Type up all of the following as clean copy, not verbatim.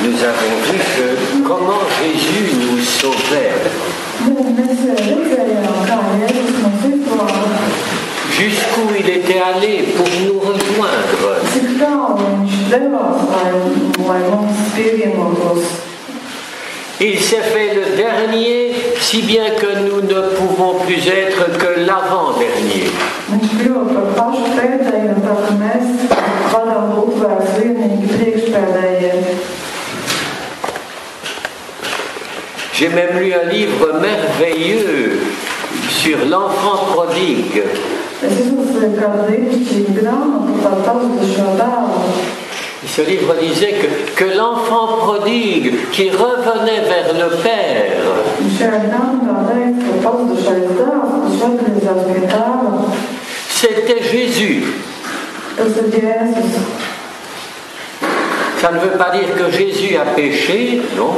nous avons vu que comment Jésus nous sauvait. Jusqu'où il était allé pour nous rejoindre. Il s'est fait le dernier, si bien que nous ne pouvons plus être que l'avant-dernier. J'ai même lu un livre merveilleux sur l'enfant prodigue. Ce livre disait que l'enfant prodigue qui revenait vers le Père, c'était Jésus. Ça ne veut pas dire que Jésus a péché, non.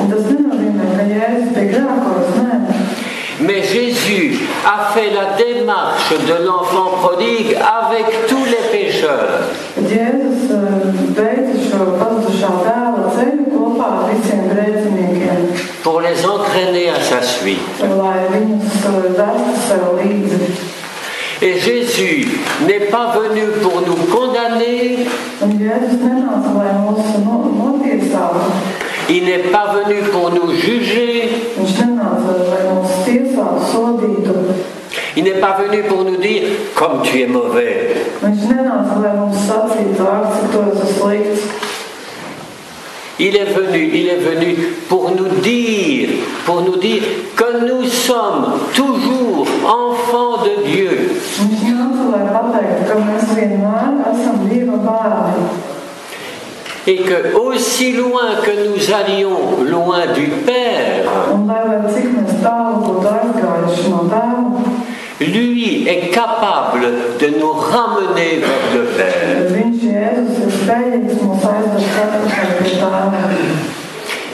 Mais Jésus a fait la démarche de l'enfant prodigue avec tous les pécheurs. Pour les entraîner à sa suite. Et Jésus n'est pas venu pour nous condamner. Il n'est pas venu pour nous juger. Il n'est pas venu pour nous dire comme tu es mauvais. Il est venu pour nous dire que nous sommes toujours enfants de Dieu. Et que aussi loin que nous allions loin du Père, lui est capable de nous ramener vers le Père.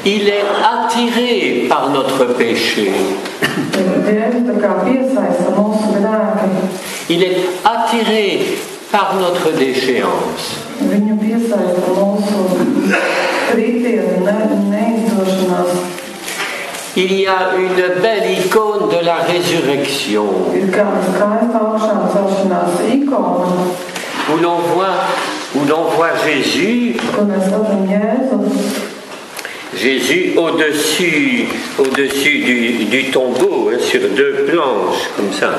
Il est attiré par notre péché. Il est attiré par notre déchéance. Il y a une belle icône de la résurrection où l'on voit Jésus au-dessus du tombeau, hein, sur deux planches, comme ça.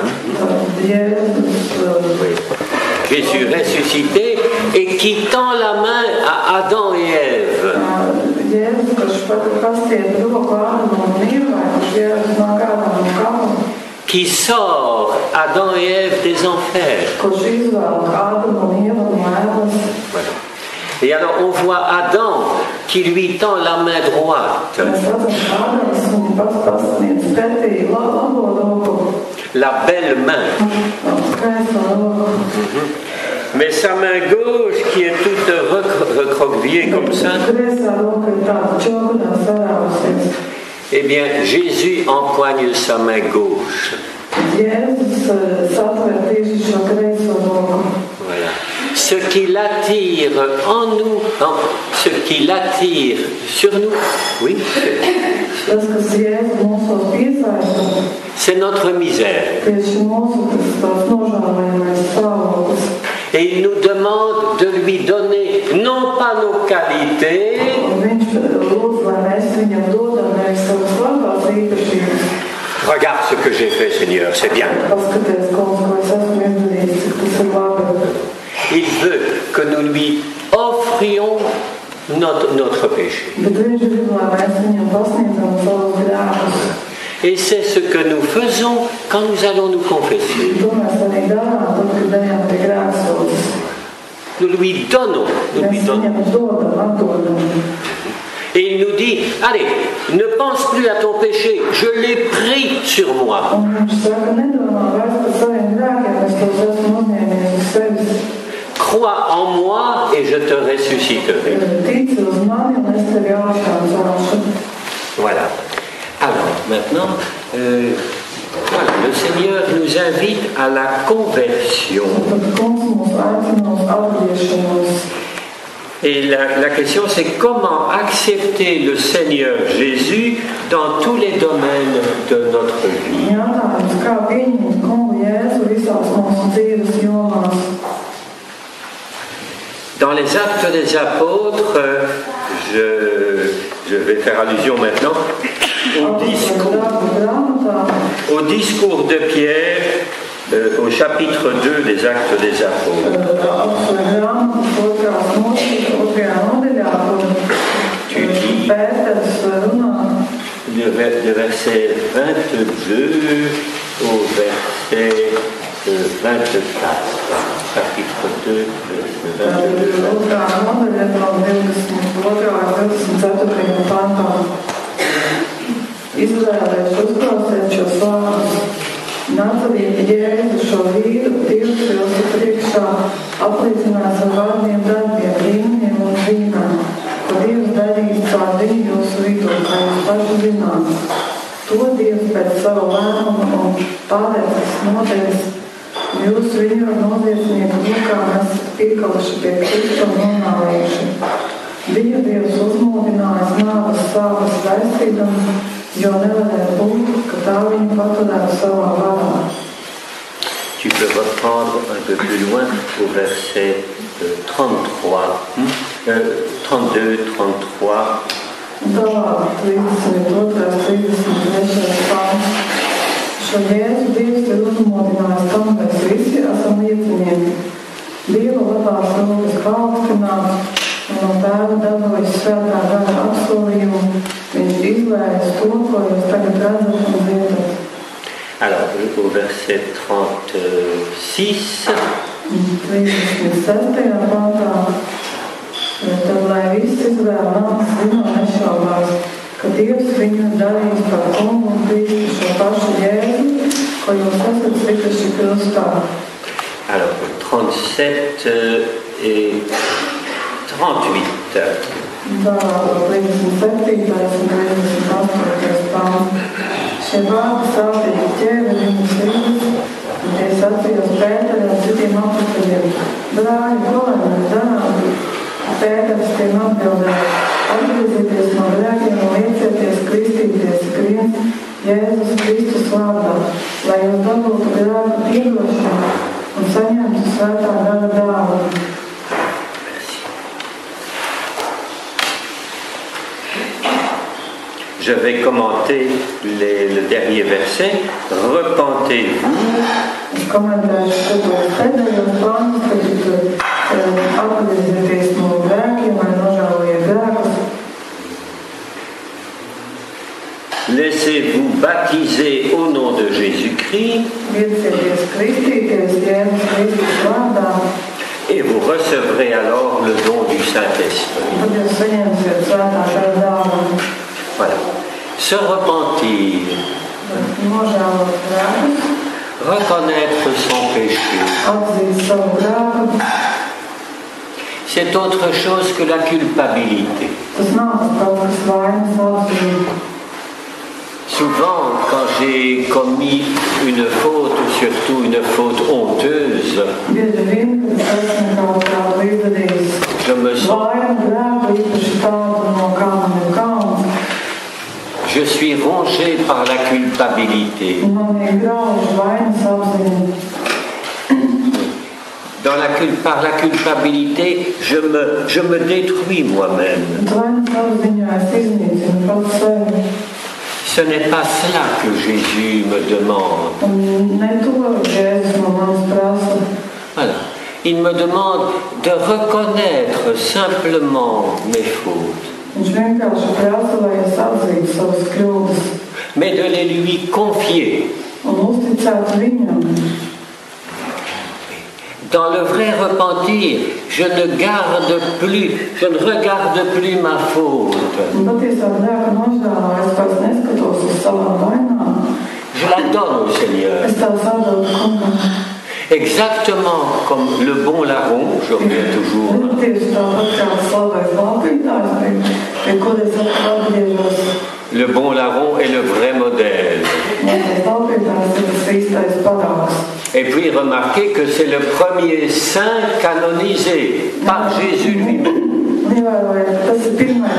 Jésus ressuscité et qui tend la main à Adam et Ève. Qui sort Adam et Ève des enfers. Voilà. Et alors on voit Adam qui lui tend la main droite. La belle main. Mais sa main gauche qui est toute recroquevillée comme ça. Eh bien, Jésus empoigne sa main gauche. Voilà. Ce qui l'attire en nous, ce qui l'attire sur nous, oui, c'est notre misère. Et il nous demande de lui donner non pas nos qualités, regarde ce que j'ai fait, Seigneur, c'est bien. Il veut que nous lui offrions notre péché. Et c'est ce que nous faisons quand nous allons nous confesser. Nous lui donnons. Et il nous dit, allez, ne pense plus à ton péché, je l'ai pris sur moi. Crois en moi et je te ressusciterai. Voilà. Alors, maintenant, voilà, le Seigneur nous invite à la conversion. Et la question, c'est comment accepter le Seigneur Jésus dans tous les domaines de notre vie. Dans les Actes des Apôtres, je vais faire allusion maintenant au discours de Pierre, au chapitre 2 des Actes des Apôtres. Tu dis le verset 22 au verset 24. Chapitre 2, verset 22. Nācavīja Jēzu šo vīru, Dievs vilku priekšā, apliecinās ar vārdiem darbiem, brīnumiem un zīmēm, ko Dievs darīs caur viņu jūsu vidū, kā jūs paši zināt. To Dievs pēc savu lēmumu un pārējas nodevis, jūs viņu ar noziedznieku rokām esat piekaluši pie Krista un nonāvējuši. Viņu Dievs uzmodinājis nāves sāpes gaistīdams, jo nevarēja būt, ka tā viņu paturētu savā varā. Tu peux reprendre un peu plus loin au verset 33, 32, 33. Tālāk, 32, 33 pāns. Šo Jēzu Dievs ir uzmodinājis, tam mēs visi esam liecinieki. Dieva labās rokas paaugstināts un no Tēva dabūjis svētā gara apsolījumu. Viņš izvēlas to, ko jūs tagad redzat un dzirdat. Alors, au verset 36. 36. pāntā. Tad, lai viss Izraēla nāks zina un nešaubās, ka Dievs viņu darīs par kungu un Kristu šo pašu Jēzu, ko jūs esat tikuši krustā. Alors, 37 et 38. Tālāk, 37. un 38. pāns. Šie vārdi sāpīgi ķēra viņu sirdis, un tie sacījās Pēteri un citiem apustuļiem. Brāļi, ko lai mēs darām? Pēteris tiem atbildēja: atgriezieties no grēkiem un liecieties kristīties ikviens Jēzus Kristus vārdā, lai jūs dabūtu grēku piedošanu un saņemtu svētā gara dāvanu. Je vais commenter le dernier verset. Repentez-vous. Laissez-vous baptiser au nom de Jésus-Christ. Et vous recevrez alors le don du Saint-Esprit. Voilà. Se repentir. Reconnaître son péché. C'est autre chose que la culpabilité. Souvent, quand j'ai commis une faute, ou surtout une faute honteuse, je me sens... Je suis rongé par la culpabilité. Par la culpabilité, je me détruis moi-même. Ce n'est pas cela que Jésus me demande. Voilà. Il me demande de reconnaître simplement mes fautes. Mais de les lui confier. Dans le vrai repentir, je ne regarde plus ma faute. Je la donne au Seigneur. Exactement comme le bon larron, je reviens toujours. Le bon larron est le vrai modèle. Et puis remarquez que c'est le premier saint canonisé par Jésus lui-même. Un ievērojiet, tas ir pirmais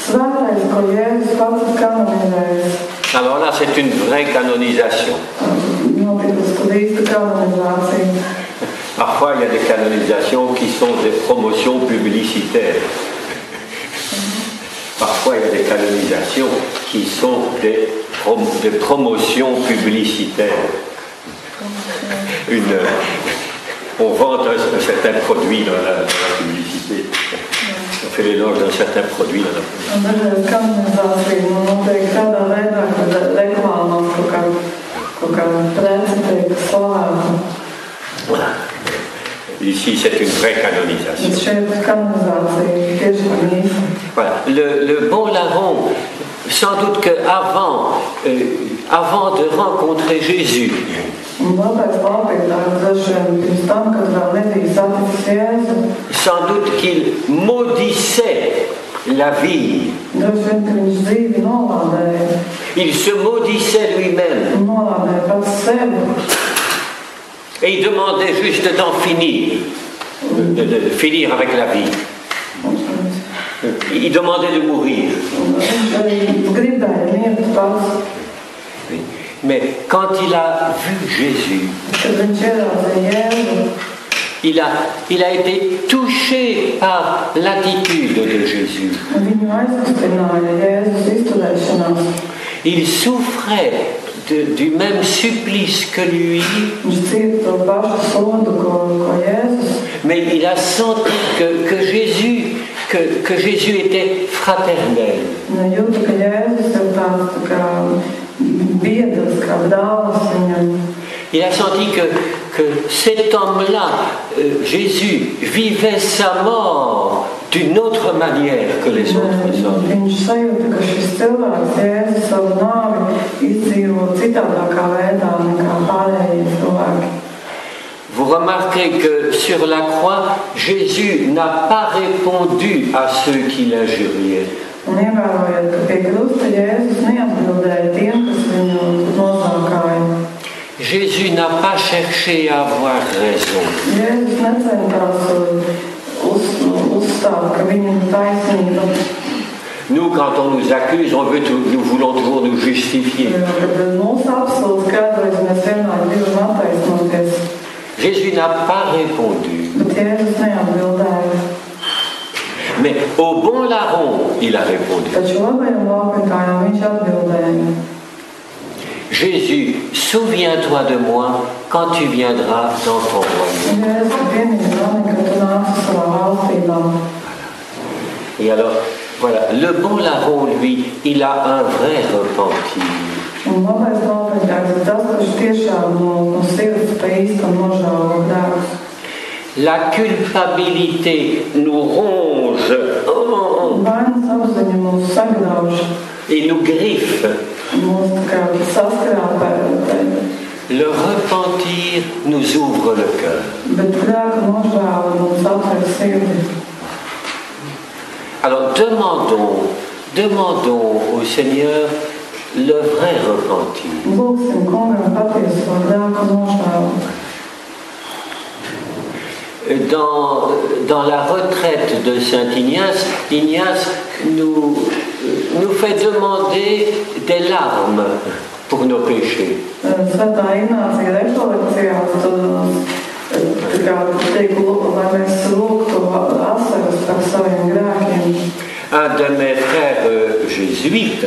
svētais, ko Jēzus pats ir kanonizējis. Alors là, c'est une vraie canonisation. Notikusi, kad īsta kanonizācija. Parfois, il y a des canonisations qui sont des promotions publicitaires. Parfois, il y a des canonisations qui sont des promotions publicitaires. On vend un certain produit dans la publicité. On fait l'éloge d'un certain produit dans la publicité. Voilà. Ici, c'est une vraie canonisation. Voilà. Le bon larron, sans doute qu'avant avant de rencontrer Jésus, sans doute qu'il maudissait la vie. Il se maudissait lui-même. Et il demandait juste d'en finir, de finir avec la vie. Il demandait de mourir. Mais quand il a vu Jésus, il a été touché par l'attitude de Jésus. Il souffrait du même supplice que lui, mais il a senti que Jésus était fraternel. Il a senti que cet homme-là, Jésus, vivait sa mort d'une autre manière que les autres hommes. Vous remarquerez que sur la croix, Jésus n'a pas répondu à ceux qui l'injuriaient. Jésus n'a pas cherché à avoir raison. Nous, quand on nous accuse, nous voulons toujours nous justifier. Jésus n'a pas répondu. Mais au bon larron, il a répondu. Jésus, souviens-toi de moi quand tu viendras dans ton royaume. Et alors, voilà, le bon larron, lui, il a un vrai repentir. La culpabilité nous ronge et nous griffe. Le repentir nous ouvre le cœur. Alors demandons au Seigneur le vrai repentir. Dans la retraite de Saint Ignace nous fait demander des larmes pour nos péchés. Un de mes frères jésuites,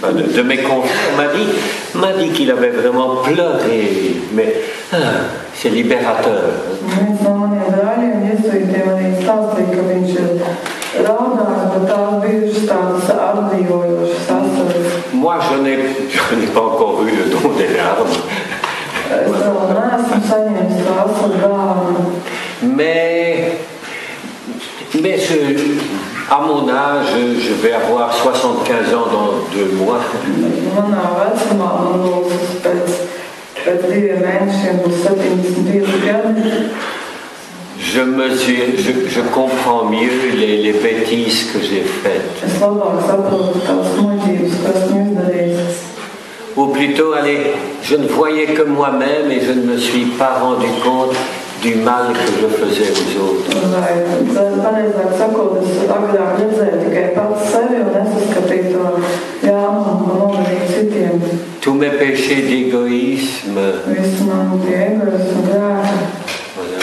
un de mes confrères, m'a dit qu'il avait vraiment pleuré, mais c'est libérateur. Moi, je n'ai pas encore eu le don des larmes. Mais à mon âge, je vais avoir 75 ans dans 2 mois. Je comprends mieux les bêtises que j'ai faites. Ou plutôt, allez, je ne voyais que moi-même et je ne me suis pas rendu compte du mal que je faisais aux autres. Pareizāk sakot, es agrāk redzēju tikai pats sevi un nesaskatīju to ļaunumu, ko nodarīju citiem. Tous mes péchés d'égoïsme. Visu manu tie egoismu grēki. Voilà.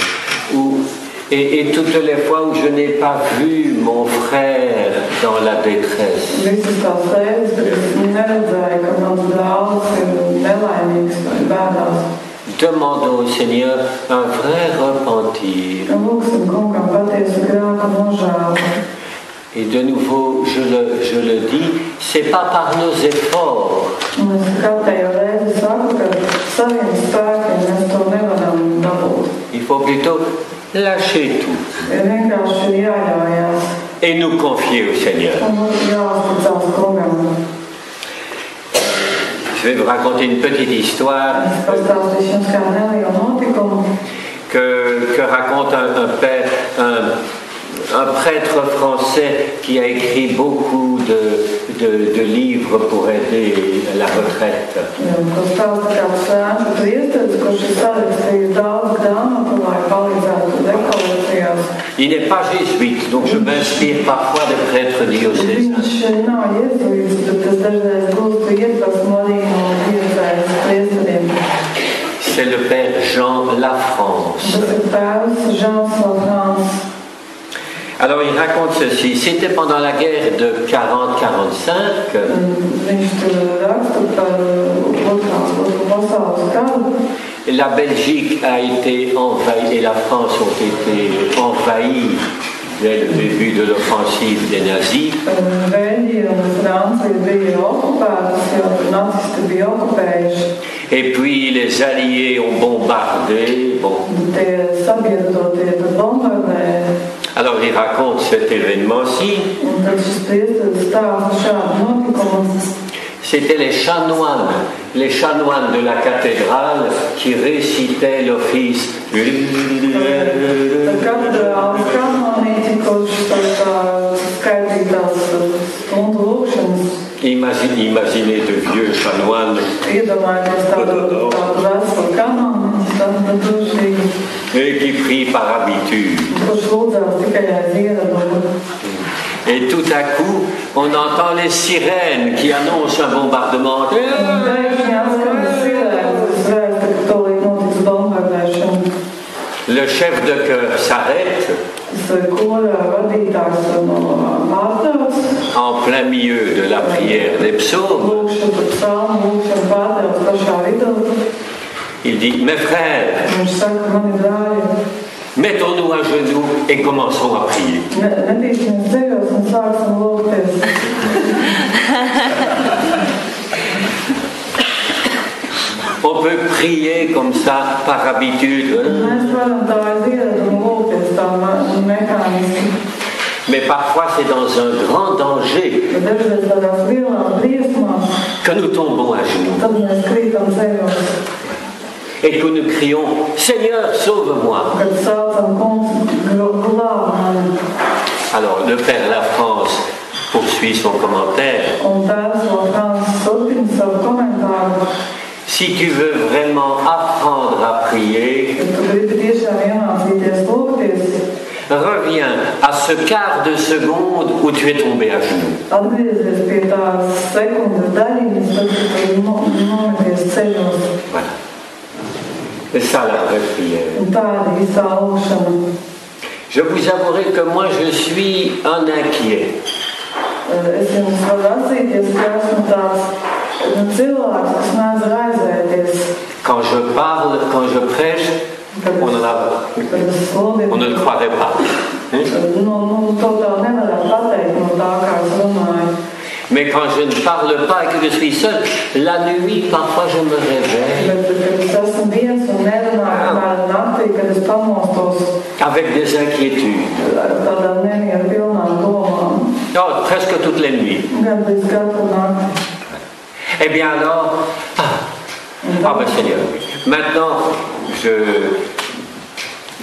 Et toutes les fois où je n'ai pas vu mon frère dans la détresse. Visas tās reizes, kad es neredzēju, ka mans brālis ir nelaimīgs vai bēdās. Demandons au Seigneur un vrai repentir. Lūksim Kungam patiesu grēku nožēlu. Et de nouveau, je le dis, c'est pas par nos efforts. Un es katējo reizi saku, ka saviem spēkiem mēs to nevaram dabūt. Il faut plutôt lâcher tout Ir vienkārši jāļaujās et nous confier au Seigneur. un jāuzticās Kungam. Je vais vous raconter une petite histoire Es pastāstīšu jums kā nelielu notikumu, que raconte un père, un prêtre français qui a écrit beaucoup de livres pour aider la retraite. ko stāsta kāds svēts priesteris, kurš ir sarakstījis daudz grāmatu, lai palīdzētu rekolekcijās. Il n'est pas jésuite, donc je m'inspire parfois des prêtres diocésains. Viņš nav jēzuīts, bet es dažreiz gūstu iedvesmu arī no diecēzes priesteriem. C'est le père Jean Lafrance. Tas ir tēvs Žans Lafrance. Alors il raconte ceci, c'était pendant la guerre de 40-45. Viņš tur raksta par otru pasaules karu. La Belgique a été envahie et la France ont été envahies dès le début de l'offensive des nazis. Beļģija un Francija bija okupētas, jo nacisti bija okupējuši. Et puis les Alliés ont bombardé. Bon. Tie sabiedrotie tad bombardēja. Alors il raconte cet événement-ci. Un tad šis priesteris stāsta šādu notikumu. C'était les chanoines de la cathédrale qui récitaient l'office. Katedrāles kanonīti, kurš skaitītās stundu lūkšanas. Imaginez de vieux chanoines. Iedomājieties tādu veselu kanonīti, tādu dušīgi, Et qui prient par habitude. kurš lūdzās tikai aiz ieradumu. Et tout à coup, on entend les sirènes qui annoncent un bombardement. Pēkšņi atskan sirēnas, vēsta, ka tūlīt notiks bombardēšana. Le chef de chœur s'arrête Kora vadītājs pārtrauc. en plein milieu de la prière des psaumes. Lūkšana psalmu, lūkšana pārtrauc pašā vidū. Il dit, mes frères, Viņš saka, mani brāļi, mettons-nous à genoux et commençons à prier. Netīsimies ceļos un sāksim lūgties. On peut prier comme ça par habitude, Mēs varam tā aiz ieradumu lūgties tā mehāniski. mais parfois c'est dans un grand danger Bet dažreiz tādās lielās briesmās, que nous tombons à genoux tad mēs krītam ceļos. et que nous crions, Seigneur, sauve-moi. Kad saucam kungs, glāb mani. Alors le Père Lafrance poursuit son commentaire. Un tēvs Lafrance turpina savu komentāru. Si tu veux vraiment apprendre à prier, Kad tu gribi tiešām iemācīties lūgties, reviens à ce quart de seconde où tu es tombé à genoux. atgriezies pie tās sekundes daļiņas, tad, kad tu nometies ceļos. Voilà. C'est ça la vraie prière. Un tā ir īstā lūgšana. Je vous avouerai que moi je suis un inquiet. Es jums varu atzīties, ka esmu tāds cilvēks, kas mēdz raizēties. Quand je parle, quand je prêche, on ne le croirait pas. Hein? To tā nevarētu pateikt no tā, kā es runāju. Mais quand je ne parle pas et que je suis seul, la nuit, parfois je me réveille Bet, kad es esmu viens un nerunāju kādu naktī, kad es pamostos avec des inquiétudes. ar tādām nemieru pilnām domām, Oh, presque toutes les nuits. gandrīz katru nakti. Eh bien alors, ben Seigneur, maintenant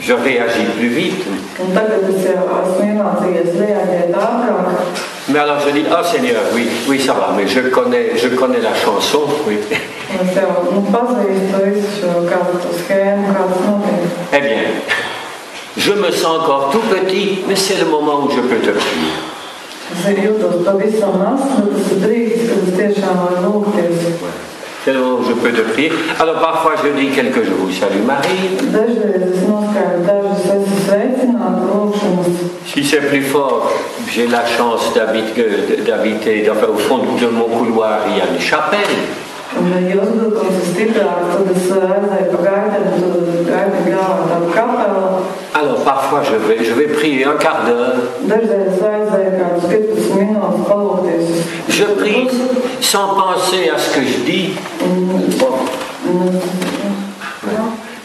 je réagis plus vite. Un tagad es jau esmu iemācījies reaģēt ātrāk. Mais alors je dis, oh Seigneur, oui, oui, ça va, mais je connais la chanson, oui. Eh bien, je me sens encore tout petit, mais c'est le moment où je peux te prier. C'est le moment où je peux te prier. Alors parfois je dis quelques jours, salut Marie. Si c'est plus fort, j'ai la chance d'habiter, enfin, au fond de mon couloir, il y a une chapelle. Alors parfois je vais prier un quart d'heure. Je prie sans penser à ce que je dis.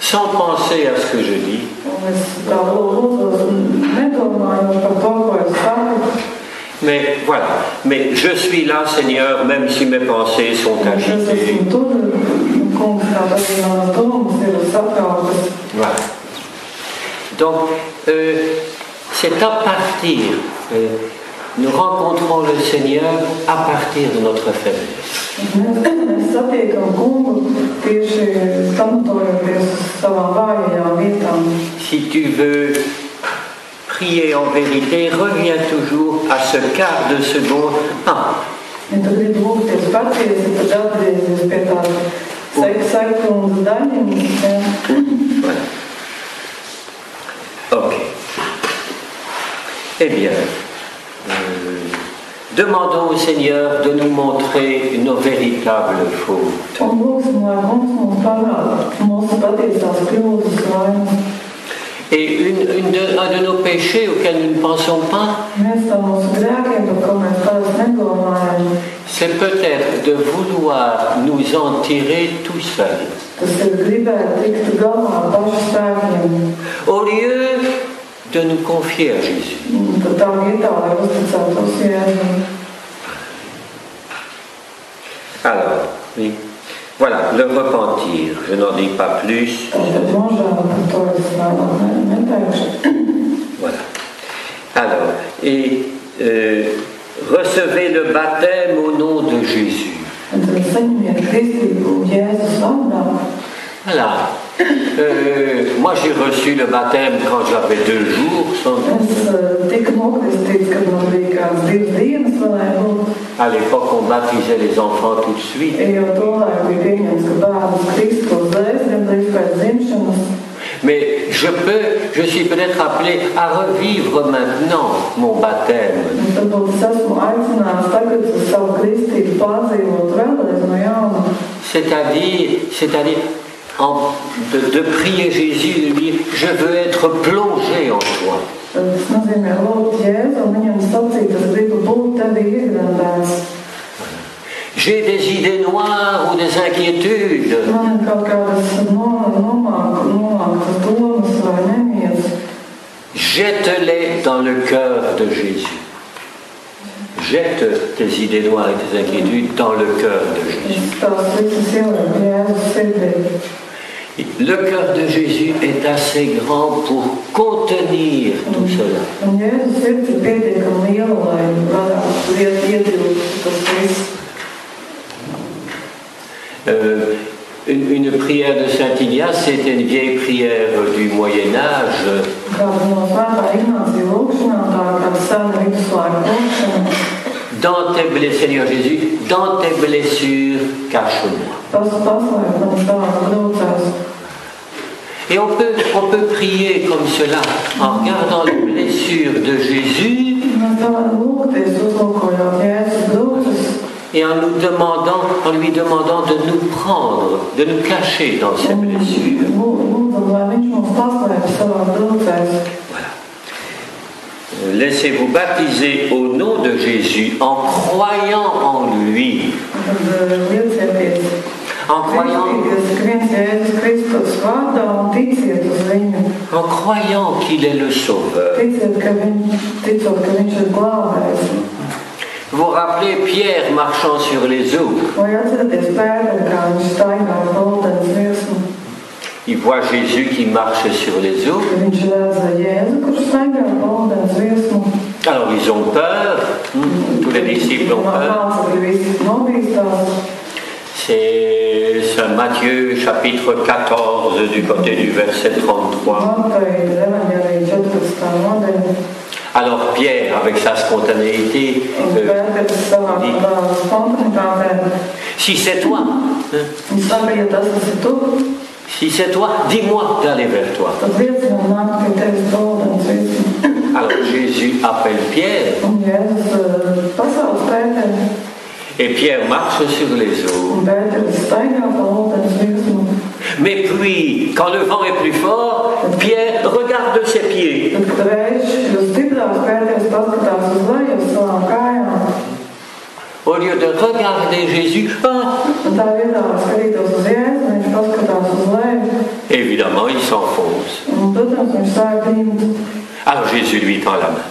Sans penser à ce que je dis. Mais voilà, mais je suis là, Seigneur, même si mes pensées sont agitées. Voilà. Donc, c'est à partir, nous rencontrons le Seigneur à partir de notre faiblesse. Si tu veux prier en vérité, reviens toujours à ce quart de seconde. Voilà. Ok. Eh bien, demandons au Seigneur de nous montrer nos véritables fautes. Et un de nos péchés auxquels nous ne pensons pas, c'est peut-être de vouloir nous en tirer tout seuls. Au lieu de nous confier à Jésus. Alors, oui. Voilà, le repentir, je n'en dis pas plus. Voilà. Alors, et recevez le baptême au nom de Jésus. Voilà. Moi j'ai reçu le baptême quand j'avais 2 jours. À l'époque on baptisait les enfants tout de suite. Mais je suis peut-être appelé à revivre maintenant mon baptême. C'est-à-dire de prier Jésus, de lui dire, je veux être plongé en toi. J'ai des idées noires ou des inquiétudes. Jette-les dans le cœur de Jésus. Jette tes idées noires et tes inquiétudes dans le cœur de Jésus. Le cœur de Jésus est assez grand pour contenir tout cela. Une prière de Saint Ignace, c'était une vieille prière du Moyen-Âge. Dans tes blessures, Seigneur Jésus, dans tes blessures, cache-moi. Et on peut prier comme cela, en regardant les blessures de Jésus et en lui demandant de nous prendre, de nous cacher dans ces blessures. Voilà. Laissez-vous baptiser au nom de Jésus en croyant en lui. En croyant qu'il est le Sauveur. Vous vous rappelez Pierre marchant sur les eaux. Il voit Jésus qui marche sur les eaux. Alors ils ont peur, tous les disciples ont peur. C'est Saint Matthieu chapitre 14 du côté du verset 33. Alors Pierre, avec sa spontanéité, dit, si c'est toi, si c'est toi, dis-moi d'aller vers toi. Alors Jésus appelle Pierre. Et Pierre marche sur les eaux. Mais puis, quand le vent est plus fort, Pierre regarde ses pieds. Au lieu de regarder Jésus, évidemment, il s'enfonce. Alors Jésus lui tend la main.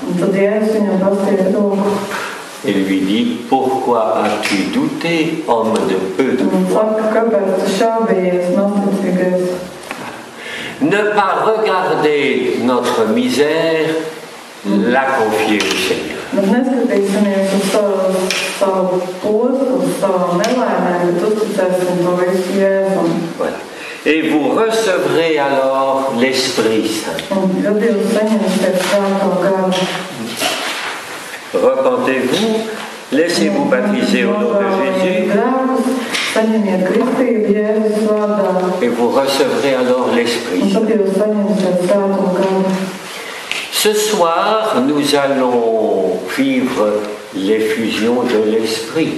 Et lui dit, pourquoi as-tu douté, homme de peu de foi? Ne pas regarder notre misère, la confier au Seigneur. Voilà. Et vous recevrez alors l'Esprit Saint. Repentez-vous, laissez-vous baptiser au nom de Jésus et vous recevrez alors l'Esprit Saint. Ce soir, nous allons vivre l'effusion de l'Esprit.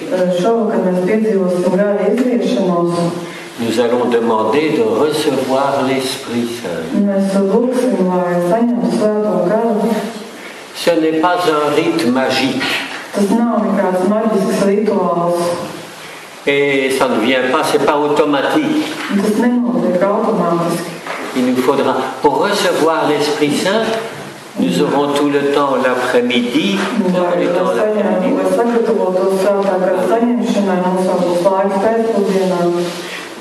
Nous allons demander de recevoir l'Esprit Saint. Ce n'est pas un rite magique. Et ça ne vient pas, c'est pas automatique. Il nous faudra, pour recevoir l'Esprit Saint, nous aurons tout le temps l'après-midi,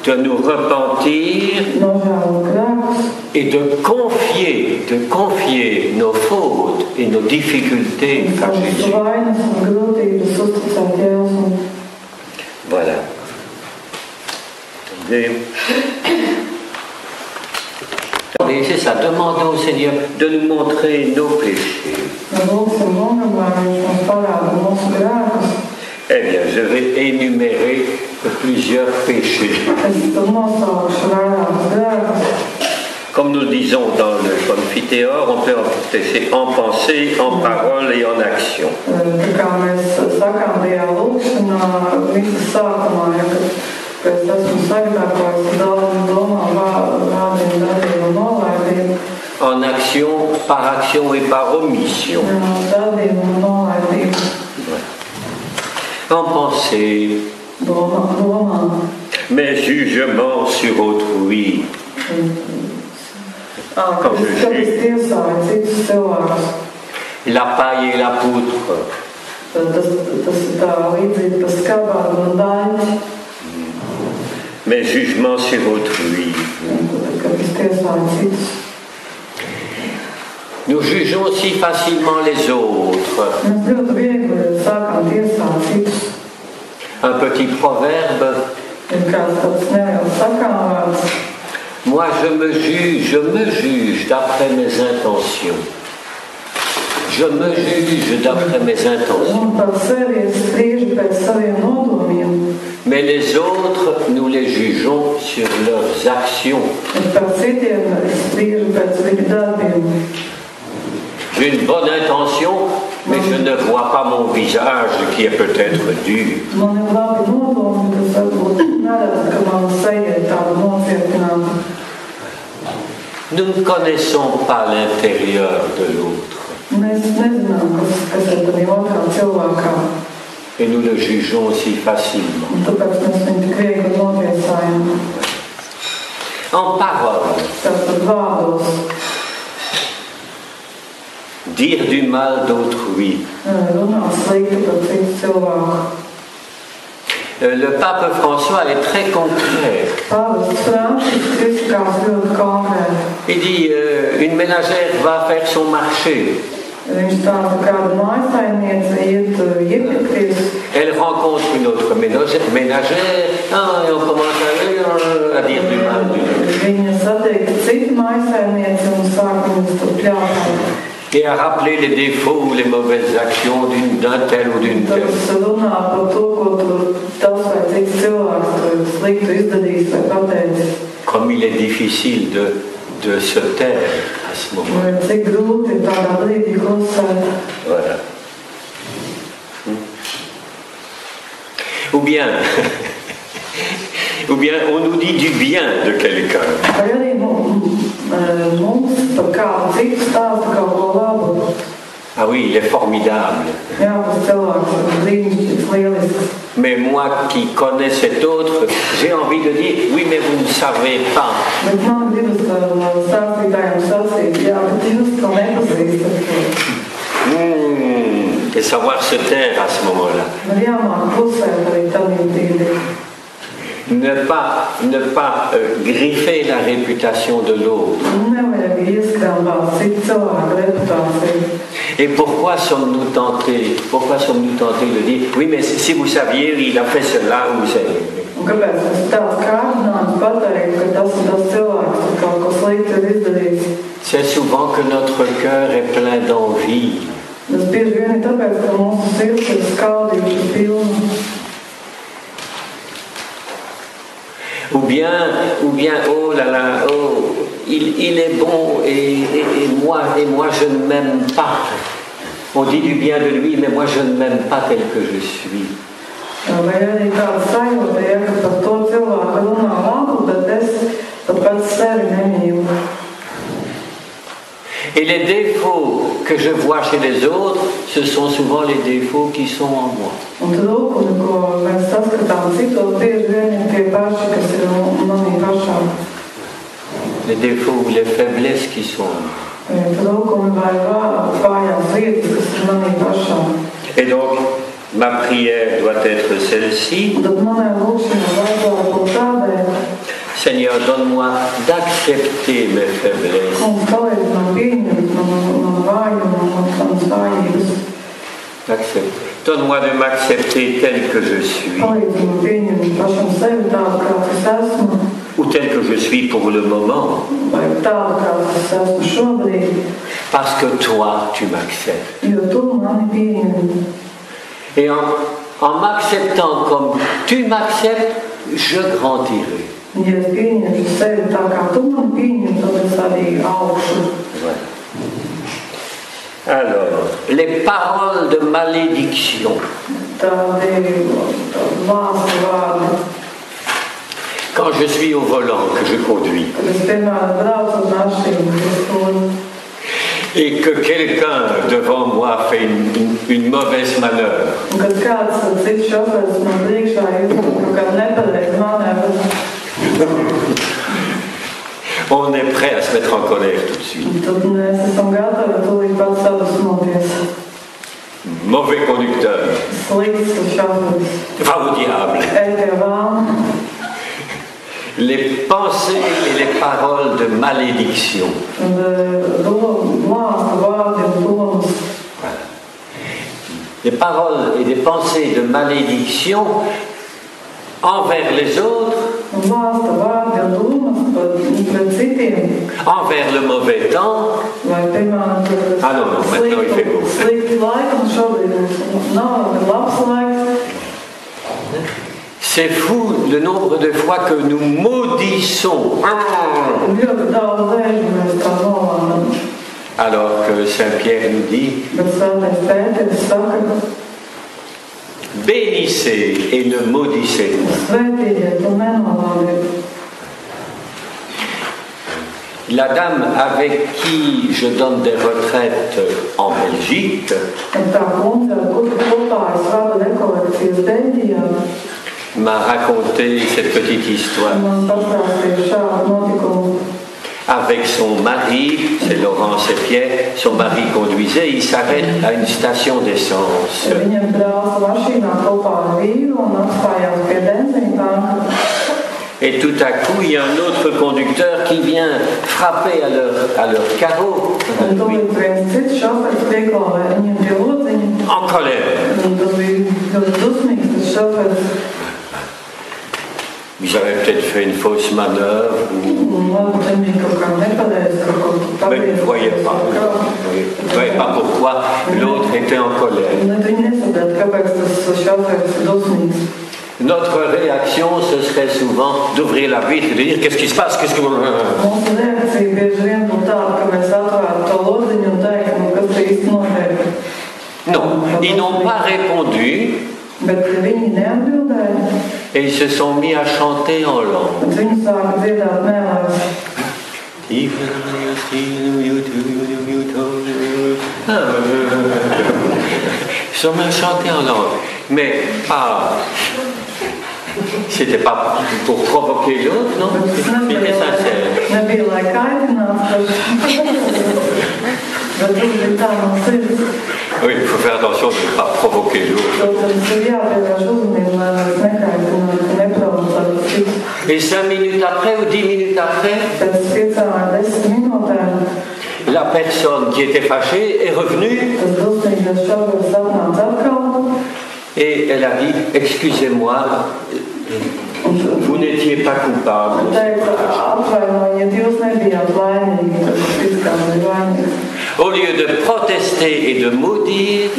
de nous repentir et de confier nos fautes et nos difficultés à Jésus. Voilà. Et c'est ça, demandons au Seigneur de nous montrer nos péchés. Eh bien, je vais énumérer plusieurs péchés. Comme nous le disons dans le Confiteor, on peut en pécher en pensée, en parole et en action. En action, par action et par omission. En pensée, mes jugements sur autrui. Quand je juge, la paille et la poutre. Mes jugements sur autrui. Nous jugeons si facilement les autres. Un petit proverbe. Moi je me juge d'après mes intentions. Je me juge d'après mes intentions. Mais les autres, nous les jugeons sur leurs actions. J'ai une bonne intention, mais je ne vois pas mon visage qui est peut-être dur. Nous ne connaissons pas l'intérieur de l'autre. Et nous le jugeons si facilement. En parole. Dire du mal d'autrui. Le pape François est très concret. Il dit une ménagère va faire son marché. Viņš stāsta, kāda mājsaimniece iet iepirkties. Elle rencontre une autre ménagère, et on commence à dire du mal. Viņa satiek citu mājsaimnieci un sāk viņus pļāpāt. Et à rappeler les défauts ou les mauvaises actions d'un tel ou d'une telle. Tas runā par to, ko tas vai cits cilvēks sliktu izdarījis vai pateicis. Comme il est difficile de se taire à ce moment. Cik grūti ir tādā brīdī klusēt. Voilà. Ou bien on nous dit du bien de quelqu'un. Vai arī mums par kādu citu stāsta kaut ko labu. Ah oui, il est formidable. Jā, tas cilvēks ir brīnišķīgs, lielisks. Mais moi qui connais cet autre, j'ai envie de dire, oui, mais vous ne savez pas. Bet man gribas stāstītājiem sacīt, jā, bet jūs to nepazīstat. Et savoir se taire à ce moment-là. Man jāmāk klusēt arī tādā brīdī. Ne pas griffer la réputation de l'autre. Nevajag ieskrāmbāt citu cilvēku reputāciju. Et pourquoi sommes-nous tentés de dire, oui, mais si vous saviez, il a fait cela ou cela. Un kāpēc mums tāds kārdinājums pateikt, ka tas un tas cilvēks ir kaut ko sliktu izdarījis? C'est souvent que notre cœur est plein d'envie. Tas bieži vien ir tāpēc, ka mūsu sirds ir skaldījuši pilna. Ou bien, oh là là, oh, il est bon et moi je ne m'aime pas. On dit du bien de lui, mais moi je ne m'aime pas tel que je suis. Vai arī tāda sajūta, ja, ka par to cilvēku runā labu, bet es pats sevi nemīlu. Et les défauts que je vois chez les autres, ce sont souvent les défauts qui sont en moi. Un trūkumi, ko mēs saskatām citos, bieži vien ir tie paši, kas ir manī pašā. Les défauts ou les faiblesses qui sont en moi. Trūkumi vai vājās vietas, kas ir manī pašā. Et donc, ma prière doit être celle-ci. Tad manai lūkšanai vajadzētu būt tādai. Seigneur, donne-moi d'accepter mes faiblesses. Donne-moi de m'accepter tel que je suis. Ou tel que je suis pour le moment. Parce que toi, tu m'acceptes. Et en m'acceptant comme tu m'acceptes, je grandirai. Alors, les paroles de malédiction. Quand je suis au volant, que je conduis, et que quelqu'un devant moi fait une mauvaise manœuvre, on est prêt à se mettre en colère tout de suite. Mauvais conducteur. Va au diable. Les pensées et les paroles de malédiction. Les paroles et les pensées de malédiction envers les autres, envers le mauvais temps. Ah non, maintenant il fait beau. C'est fou le nombre de fois que nous maudissons. Alors que Saint-Pierre nous dit, bénissez et ne maudissez pas. La dame avec qui je donne des retraites en Belgique m'a raconté cette petite histoire. Avec son mari, c'est Laurence et Pierre, son mari conduisait, il s'arrête à une station d'essence. Et tout à coup, il y a un autre conducteur qui vient frapper à leur carreau. En colère. Ils avaient peut-être fait une fausse manœuvre. Mais ils ne voyaient pas. Ils ne voyaient pas pourquoi l'autre était en colère. Notre réaction, ce serait souvent d'ouvrir la vitre et de dire qu'est-ce qui se passe, qu'est-ce que vous... Non, ils n'ont pas répondu. Et ils se sont mis à chanter en langue. Ils se sont mis à chanter en langue. Mais c'était pas pour provoquer l'autre, non? C'était sincère. Oui, il faut faire attention de ne pas provoquer l'autre. Et 5 minutes après ou 10 minutes après, la personne qui était fâchée est revenue et elle a dit « Excusez-moi, vous n'étiez pas coupable. » Au lieu de protester et de maudire,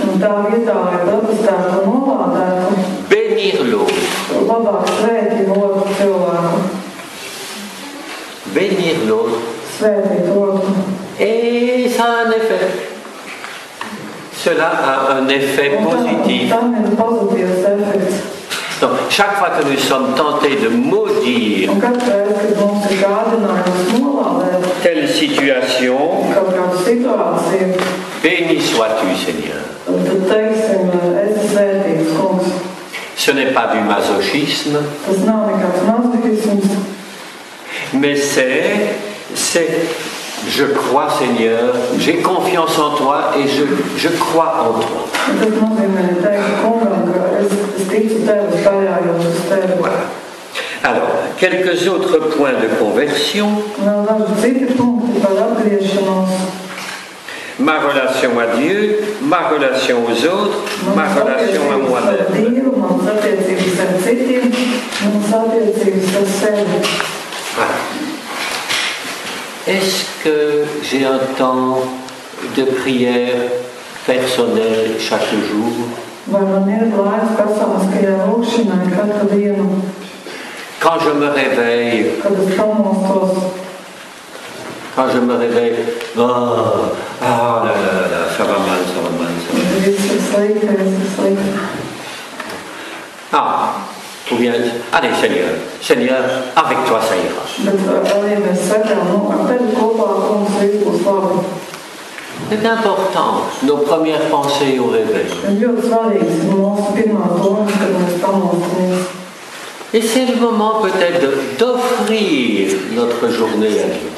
bénir l'autre. Bénir l'autre. Et ça a un effet. Cela a un effet positif. Donc, chaque fois que nous sommes tentés de maudire telle situation, béni sois-tu, Seigneur. Ce n'est pas du masochisme, mais c'est je crois, Seigneur, j'ai confiance en toi et je crois en toi. Voilà. Alors, quelques autres points de conversion. Ma relation à Dieu, ma relation aux autres, ma relation à moi-même. Voilà. Est-ce que j'ai un temps de prière personnelle chaque jour? Quand je me réveille, ça va mal. Ou bien, allez Seigneur, avec toi ça ira. C'est important, nos premières pensées au réveil. Et c'est le moment peut-être d'offrir notre journée à Dieu.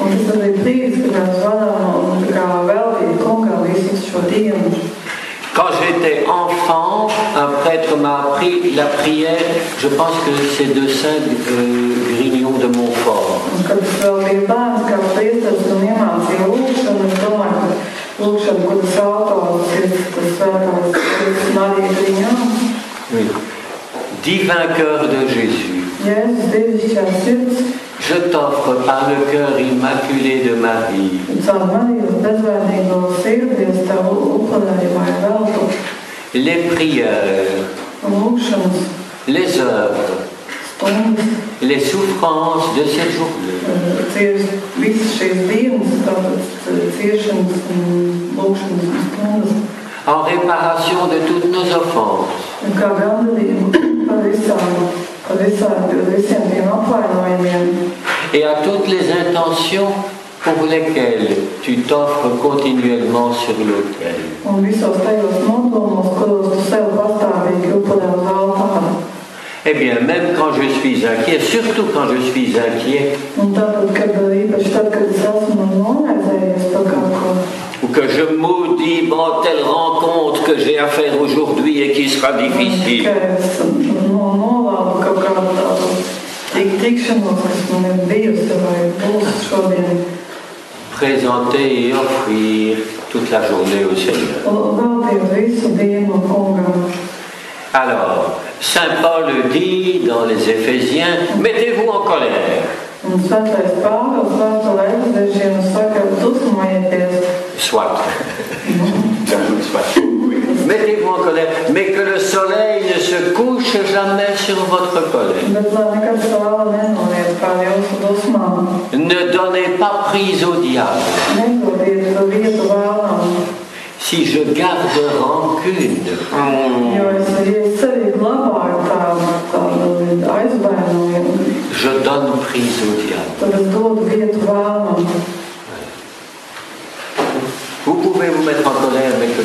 Quand j'étais enfant, un prêtre m'a appris la prière, je pense que c'est de Saint Grignon de Montfort. Oui. Divin cœur de Jésus, je t'offre par le cœur immaculé de Marie les prières, les œuvres, les souffrances de cette journée. En réparation de toutes nos offenses. Et à toutes les intentions pour lesquelles tu t'offres continuellement sur l'autel. Eh bien, même quand je suis inquiet, surtout quand je suis inquiet, ou que je maudis telle rencontre que j'ai à faire aujourd'hui et qui sera difficile. présenter et offrir toute la journée au Seigneur. Alors, Saint Paul dit dans les Éphésiens, mettez-vous en colère. Soit. Mettez-vous en colère, mais que le soleil ne se couche jamais sur votre colère. Ne donnez pas prise au diable. Si je garde rancune, je donne prise au diable. Vous pouvez vous mettre en colère, mais que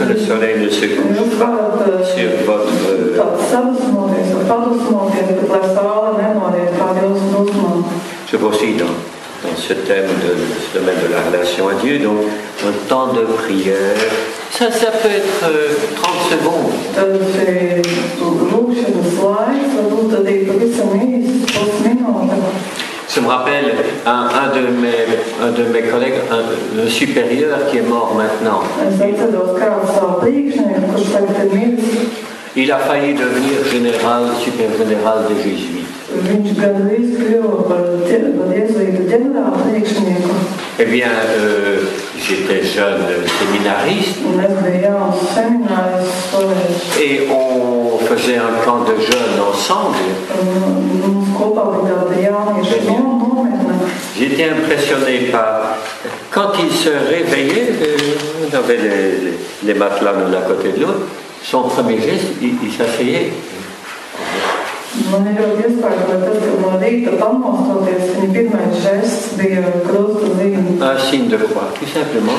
le soleil ne se couche pas sur votre... Je poursuis dans ce thème ce domaine de la relation à Dieu, donc un temps de prière, ça peut être 30 secondes. Je me rappelle un de mes collègues, le supérieur qui est mort maintenant. Il a failli devenir super général des Jésuites. Eh bien, j'étais jeune séminariste et on faisait un camp de jeunes ensemble. J'étais impressionné par... Quand il se réveillait, on avait les matelas l'un à côté de l'autre, son premier geste, il s'asseyait. Un signe de croix, tout simplement.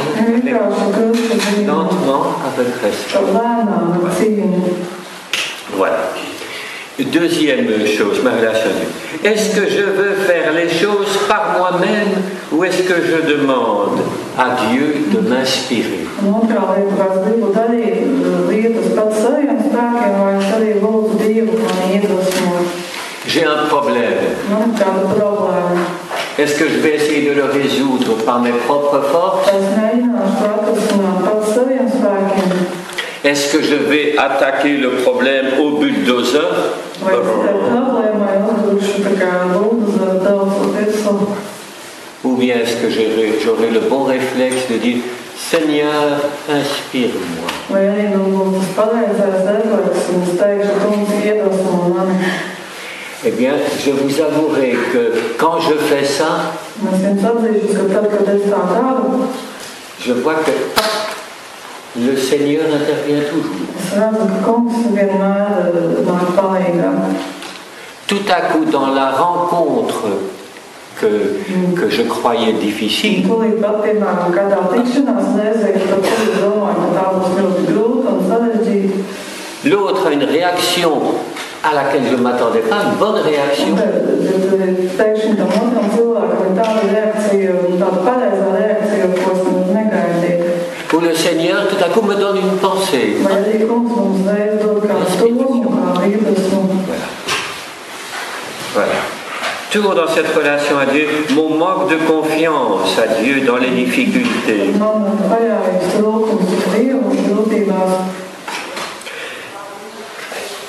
Lentement, avec respect. Voilà. Deuxième chose, ma relation à Dieu. Est-ce que je veux faire les choses par moi-même ou est-ce que je demande à Dieu de m'inspirer? J'ai un problème. Est-ce que je vais essayer de le résoudre par mes propres forces? Est-ce que je vais attaquer le problème au bulldozer? Ou bien est-ce que j'aurai le bon réflexe de dire Seigneur, inspire-moi? Eh bien, je vous avouerai que quand je fais ça, je vois que le Seigneur intervient toujours. Tout à coup, dans la rencontre que je croyais difficile, l'autre a une réaction à laquelle je ne m'attendais pas, une bonne réaction. Où le Seigneur tout à coup me donne une pensée. Voilà. Toujours dans cette relation à Dieu, mon manque de confiance à Dieu dans les difficultés.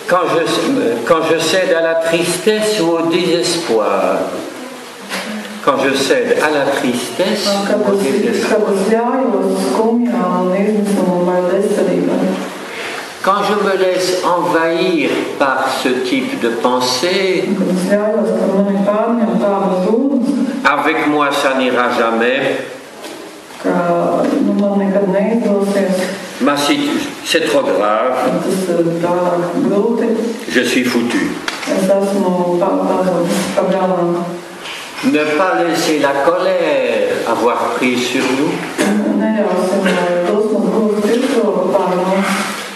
Quand je cède à la tristesse ou au désespoir, quand je cède à la tristesse ou au désespoir, quand je me laisse envahir par ce type de pensée, avec moi ça n'ira jamais. C'est trop grave. Je suis foutu. Ne pas laisser la colère avoir prise sur nous.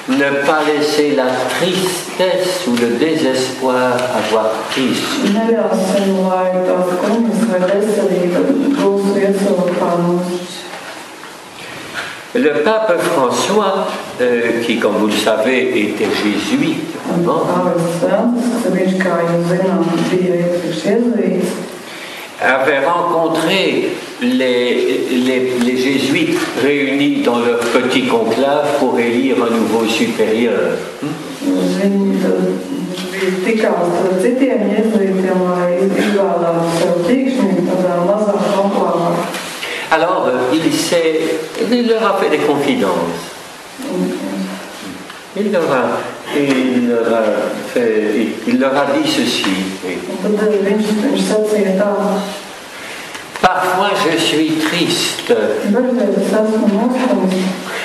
Ne pas laisser la tristesse ou le désespoir avoir prise sur nous. Le pape François, qui, comme vous le savez, était jésuite avant, avait rencontré les jésuites réunis dans leur petit conclave pour élire un nouveau supérieur. Viņi tikās ar citiem jēzuītiem, lai izvēlētu sev priekšnieku tādā mazā konklāvā. Alors, il leur a fait des confidences. Il leur a dit ceci. Oui. Parfois je suis triste.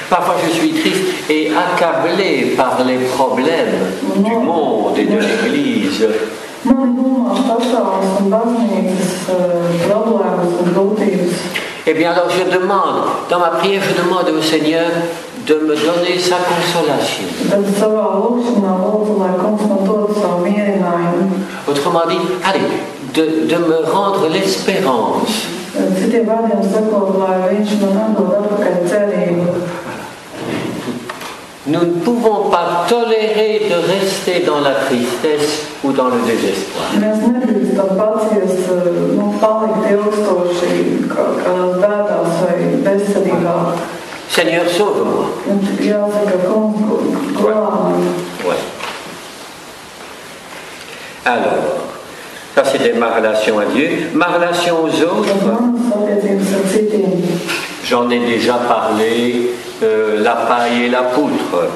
Parfois je suis triste et accablé par les problèmes du monde et de l'Église. Eh bien alors je demande, dans ma prière, je demande au Seigneur de me donner sa consolation. Autrement dit, allez, de me rendre l'espérance. Nous ne pouvons pas tolérer de rester dans la tristesse ou dans le désespoir. Seigneur, sauve-moi. Ouais. Alors, ça c'était ma relation à Dieu. Ma relation aux autres, j'en ai déjà parlé, la paille et la poutre.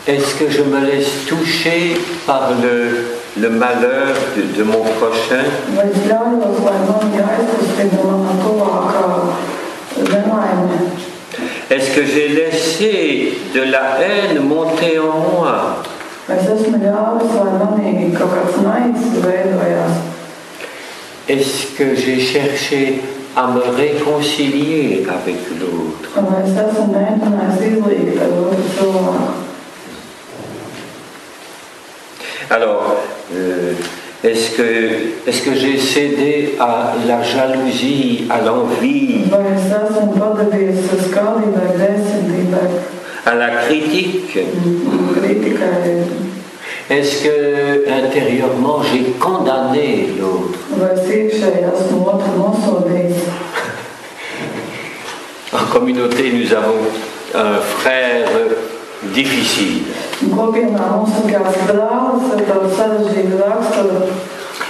Est-ce que je me laisse toucher par le malheur de mon prochain? Est-ce que j'ai laissé de la haine monter en moi? Est-ce que j'ai cherché à me réconcilier avec l'autre? Alors, est-ce que j'ai cédé à la jalousie, à l'envie, à la critique? Est-ce que intérieurement j'ai condamné l'autre? En communauté, nous avons un frère difficile.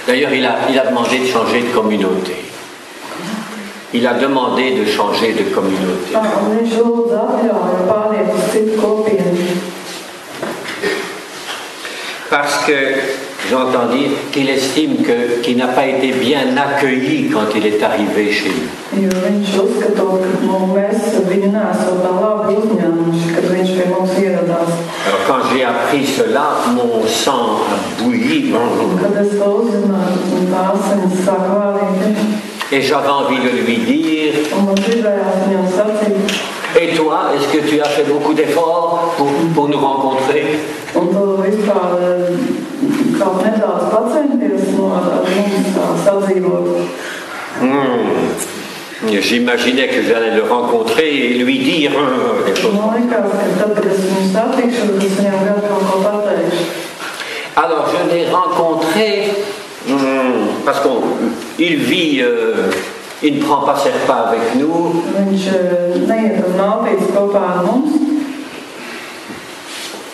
D'ailleurs, il a demandé de changer de communauté. Il a demandé de changer de communauté. Parce que j'entends dire qu'il estime qu'il n'a pas été bien accueilli quand il est arrivé chez nous. Alors quand j'ai appris cela, mon sang a bouilli. Et j'avais envie de lui dire: et toi, est-ce que tu as fait beaucoup d'efforts pour nous rencontrer? J'imaginais que j'allais le rencontrer et lui dire des choses. Alors je l'ai rencontré parce qu'il vit, il ne prend pas ses repas avec nous.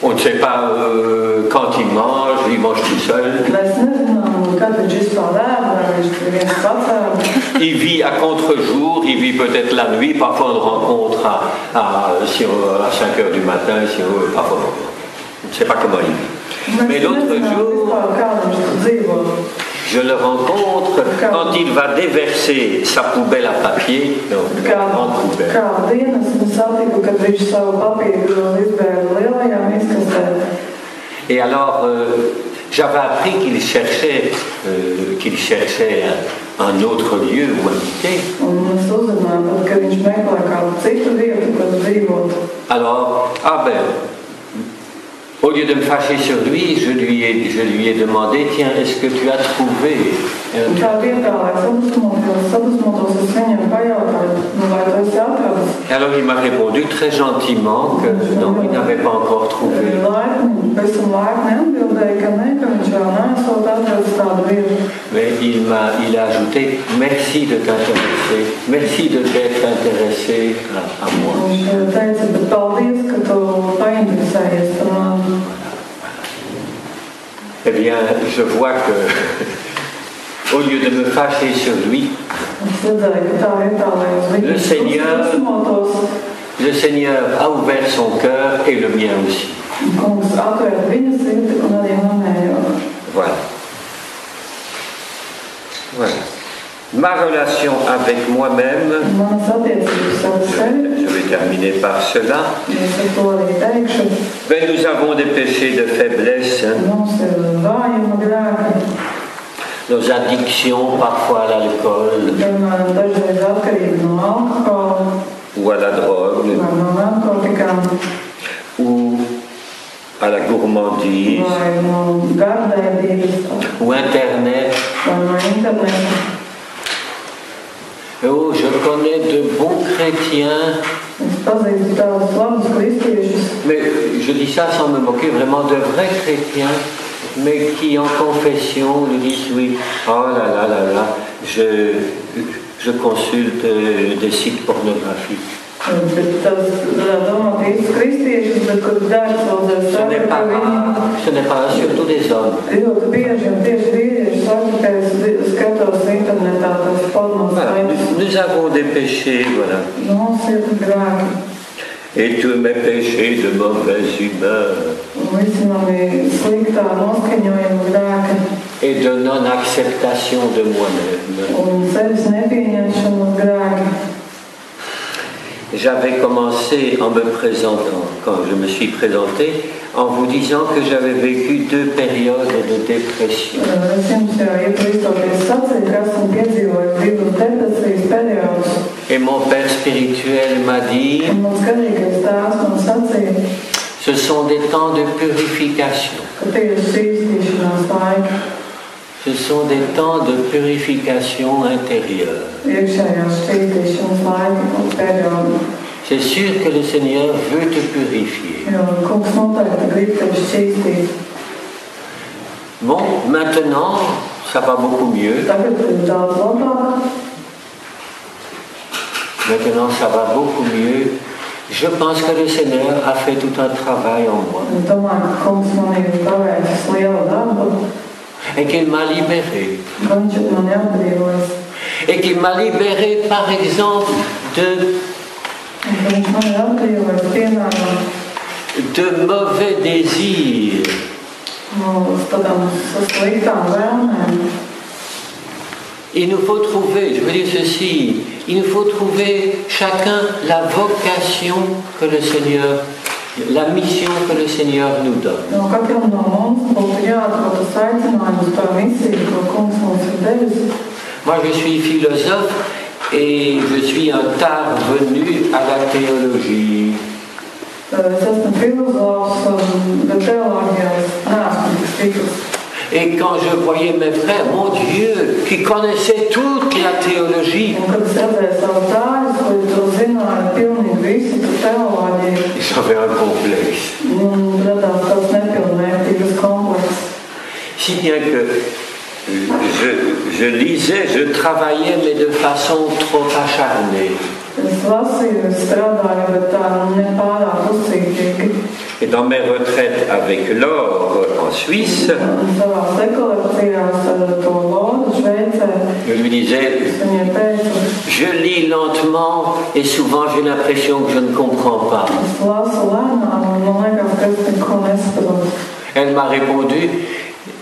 On ne sait pas quand il mange tout seul. Il vit à contre-jour, il vit peut-être la nuit, parfois on le rencontre à 5 h du matin, parfois on ne sait pas comment il vit. Mais l'autre jour, je le rencontre quand il va déverser sa poubelle à papier, donc la grande poubelle. Et alors, j'avais appris qu'il cherchait un autre lieu où habiter. Alors, Au lieu de me fâcher sur lui, je lui ai demandé, tiens, est-ce que tu as trouvé un Alors il m'a répondu très gentiment que non, il n'avait pas encore trouvé. Mais il a ajouté, merci de t'intéresser, merci de t'être intéressé à moi. Eh bien, je vois que, au lieu de me fâcher sur lui, le Seigneur a ouvert son cœur et le mien aussi. Voilà. Voilà. Ma relation avec moi-même, je vais terminer par cela. Ben, nous avons des péchés de faiblesse, nos addictions parfois à l'alcool ou à la drogue ou à la gourmandise ou Internet. Oh, je connais de bons chrétiens, mais je dis ça sans me moquer, vraiment de vrais chrétiens, mais qui en confession nous disent oui, oh là là là là, je consulte des sites pornographiques. Ce n'est pas rare, surtout des hommes. Voilà, nous avons des péchés, voilà. Et tous mes péchés de mauvaise humeur et de non-acceptation de moi-même. J'avais commencé en me présentant, quand je me suis présenté, en vous disant que j'avais vécu 2 périodes de dépression. Et mon père spirituel m'a dit, ce sont des temps de purification. Ce sont des temps de purification intérieure. C'est sûr que le Seigneur veut te purifier. Bon, maintenant, ça va beaucoup mieux. Maintenant, ça va beaucoup mieux. Je pense que le Seigneur a fait tout un travail en moi. Et qu'il m'a libéré. Et qu'il m'a libéré, par exemple, de mauvais désirs. Il nous faut trouver, je veux dire ceci, il nous faut trouver chacun la vocation que le Seigneur, la mission que le Seigneur nous donne. Moi je suis philosophe et je suis un tard venu à la théologie. Et quand je voyais mes frères, mon Dieu, qui connaissaient toute la théologie, j'avais un complexe. Si bien que je lisais, je travaillais, mais de façon trop acharnée. Et dans mes retraites avec l'or en Suisse, je lui disais, je lis lentement et souvent j'ai l'impression que je ne comprends pas. Elle m'a répondu,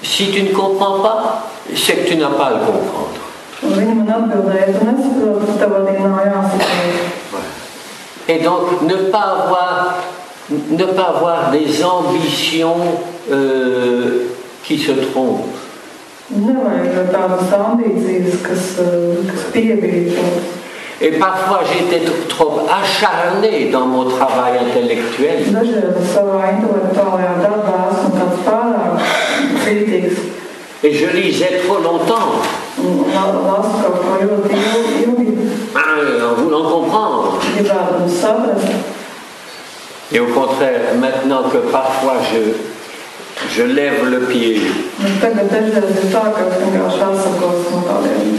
si tu ne comprends pas, c'est que tu n'as pas à le comprendre. Et donc ne pas avoir des ambitions qui se trompent. Et parfois j'étais trop acharné dans mon travail intellectuel. Et je lisais trop longtemps, en voulant comprendre. Et au contraire, maintenant que parfois je lève le pied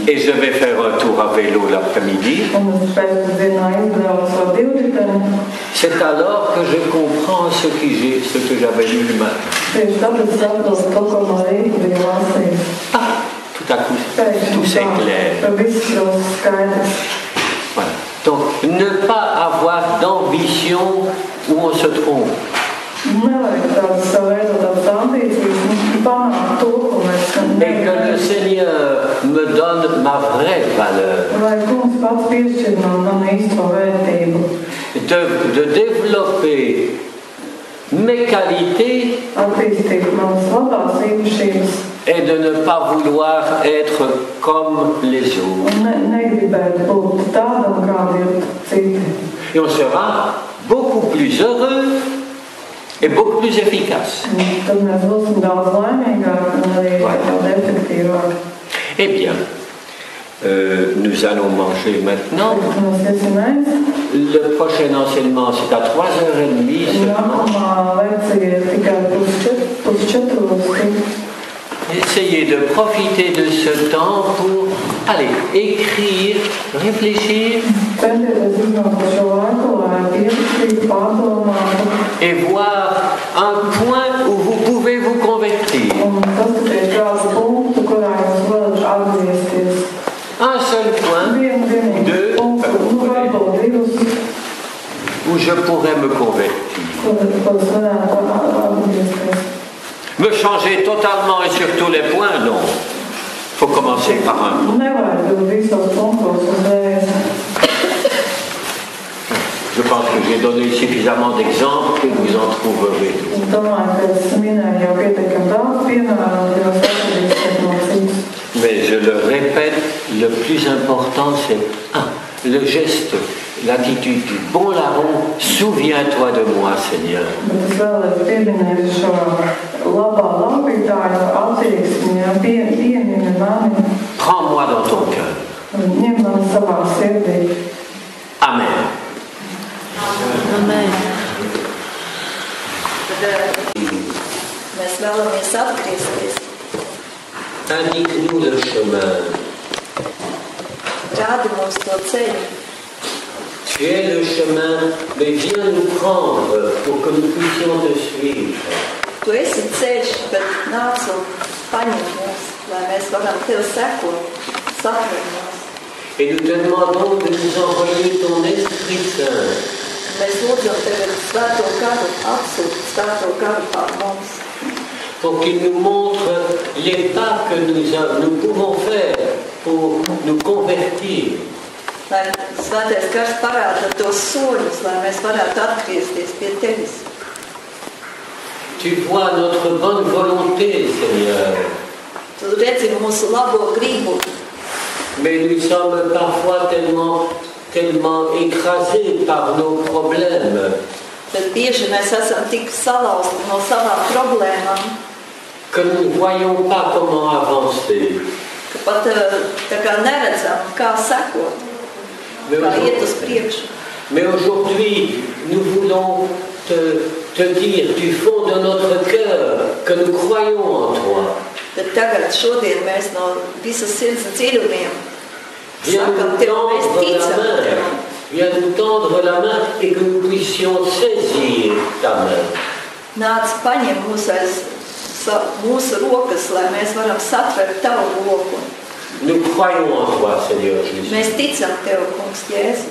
et je vais faire un tour à vélo l'après-midi, c'est alors que je comprends ce que j'avais lu le matin. Ah, tout à coup, tout s'éclaire. Voilà. Donc, ne pas avoir d'ambition où on se trompe. Et que le Seigneur me donne ma vraie valeur. De développer mes qualités et de ne pas vouloir être comme les autres. Et on sera beaucoup plus heureux et beaucoup plus efficace. Eh bien, nous allons manger maintenant. Le prochain enseignement, c'est à 3h30 seulement. Essayez de profiter de ce temps pour aller écrire, réfléchir et voir un point où vous pouvez vous convertir. Un seul point, deux, où je pourrais me convertir. Me changer totalement et sur tous les points, non. Il faut commencer par un point. Je pense que j'ai donné suffisamment d'exemples que vous en trouverez. Mais je le répète, le plus important c'est le geste, l'attitude du bon larron. Souviens-toi de moi, Seigneur. Prends-moi dans ton cœur. Amen. Amen. Mēs vēlamies atgriezties. Indique-nous le chemin. Rādi mums to ceļu. Tu es le chemin, mais viens nous prendre pour que nous puissions te suivre. Tu esi ceļš, bet nāc un paņem mūs, lai mēs varam tev sekot, saprast mūs. Et nous te demandons de nous envoyer ton Esprit Saint. Mēs lūdzam tevi svēto garu, apsūt svēto garu pār mums. Pour qu'il nous montre les pas que nous pouvons faire pour nous convertir. Lai svētais gars parāda tos soļus, lai mēs varētu atgriezties pie tevis. Tu vois notre bonne volonté, Seigneur. Tu redzi mūsu labo gribu. Mais nous sommes parfois tellement écrasés par nos problèmes. Bet bieži mēs esam tik salauzti no savām problēmām, que nous ne voyons pas comment avancer. ka pat tā kā neredzam, kā sekot, kā iet uz priekšu. Mais aujourd'hui, nous voulons te dire du fond de notre cœur que nous croyons en toi. Bet tagad šodien mēs no visas sirds dziļumiem sakam tev, mēs ticam tev. Viens nous tendre la main et que nous puissions saisir ta main. Nāc, paņem mūsu rokas, lai mēs varam satvert tavu roku. Nous croyons en toi, Seigneur Jésus. Mēs ticam tev, kungs Jēzu.